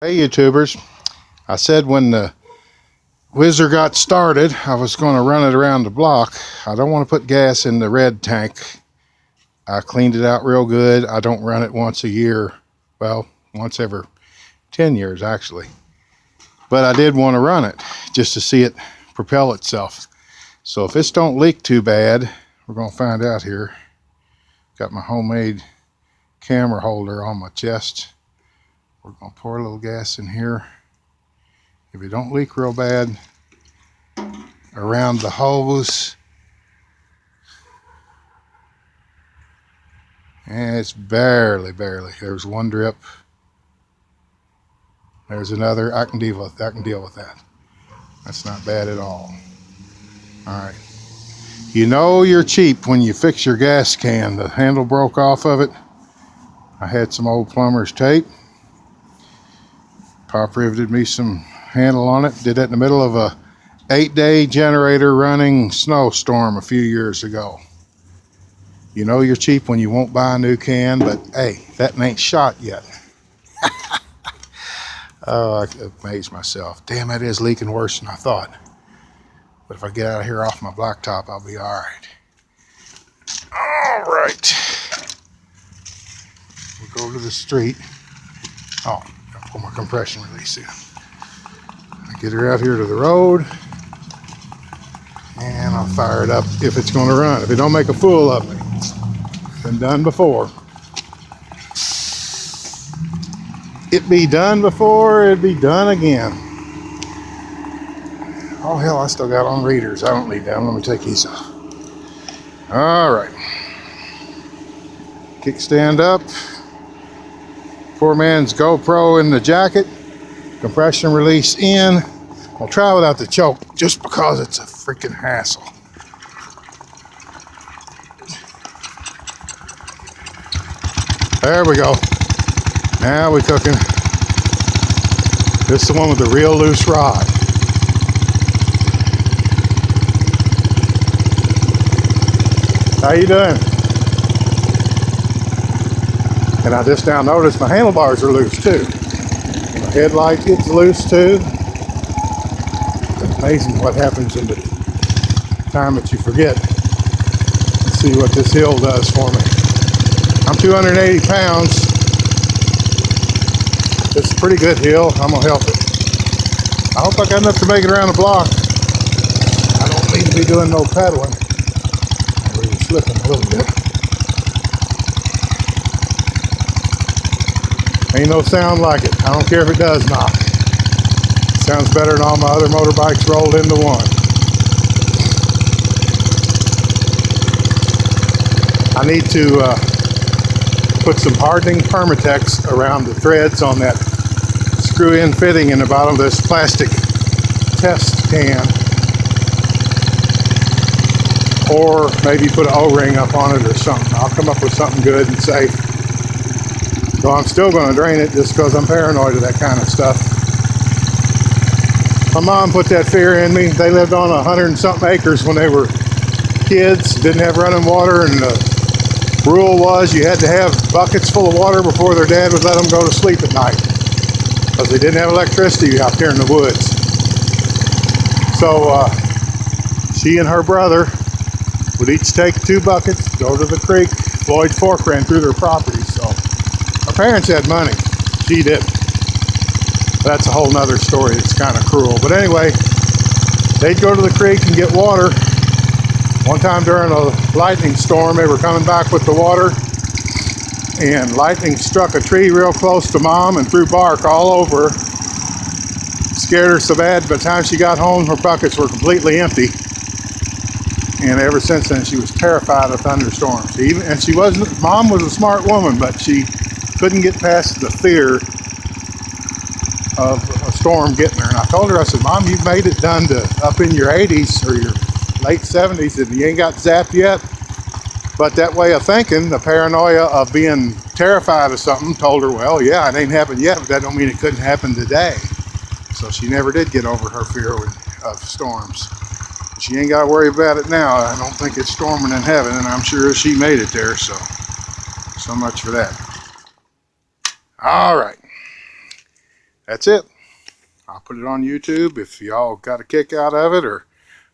Hey YouTubers, I said when the Whizzer got started I was going to run it around the block. I don't want to put gas in the red tank. I cleaned it out real good. I don't run it once a year. Well, once every 10 years actually. But I did want to run it just to see it propel itself. So if this don't leak too bad, we're going to find out here. Got my homemade camera holder on my chest. We're going to pour a little gas in here. If it don't leak real bad around the hose, and it's barely, there's one drip. There's another. I can deal with that. That's not bad at all. All right. You know you're cheap when you fix your gas can. The handle broke off of it. I had some old plumber's tape. Pop riveted me some handle on it. Did that in the middle of a 8-day generator running snowstorm a few years ago. You know you're cheap when you won't buy a new can, but hey, that ain't shot yet. Oh, I amazed myself. Damn, that is leaking worse than I thought. But if I get out of here off my blacktop, I'll be all right. All right. We'll go to the street. Oh, I'll pull my compression release in. I get her out here to the road, and I'll fire it up if it's going to run. If it don't make a fool of me. Been done before. It be done before, it be done again. Oh hell, I still got on readers. I don't need them. Let me take these off. All right. Kickstand up. Poor man's GoPro in the jacket. Compression release in. I'll try without the choke just because it's a freaking hassle. There we go. Now we're cooking. This is the one with the real loose rod. How you doing? And I just now noticed my handlebars are loose too. My headlight gets loose too. It's amazing what happens in the time that you forget. Let's see what this hill does for me. I'm 280 pounds. It's a pretty good hill. I'm gonna help it. I hope I got enough to make it around the block. I don't need to be doing no pedaling. I'm really slipping a little bit. Ain't no sound like it. I don't care if it does knock. It sounds better than all my other motorbikes rolled into one. I need to put some hardening Permatex around the threads on that screw-in fitting in the bottom of this plastic test can. Or maybe put an O-ring up on it or something. I'll come up with something good and safe. So I'm still going to drain it just because I'm paranoid of that kind of stuff. My mom put that fear in me. They lived on 100 and something acres when they were kids, didn't have running water, and the rule was you had to have buckets full of water before their dad would let them go to sleep at night because they didn't have electricity out there in the woods. So she and her brother would each take 2 buckets, go to the creek. Floyd Fork ran through their property, so our parents had money. She didn't. That's a whole nother story. It's kind of cruel. But anyway, they'd go to the creek and get water. One time during a lightning storm, they were coming back with the water, and lightning struck a tree real close to Mom and threw bark all over. Scared her so bad, by the time she got home, her buckets were completely empty. And ever since then, she was terrified of thunderstorms. Mom was a smart woman, but she couldn't get past the fear of a storm getting her. And I told her, I said, Mom, you've made it done to up in your 80s or your late 70s and you ain't got zapped yet. But that way of thinking, the paranoia of being terrified of something, told her, well, yeah, it ain't happened yet, but that don't mean it couldn't happen today. So she never did get over her fear of storms. She ain't got to worry about it now. I don't think it's storming in heaven, and I'm sure she made it there, so much for that. All right. that's it. I'll put it on YouTube. If y'all got a kick out of it or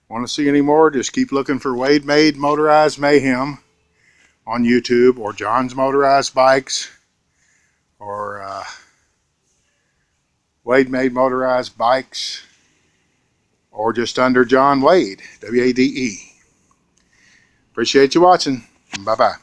want to see any more, just keep looking for Wade Made Motorized Mayhem on YouTube, or John's Motorized Bikes, or Wade Made Motorized Bikes, or just under John Wade, W-A-D-E. Appreciate you watching. Bye-bye.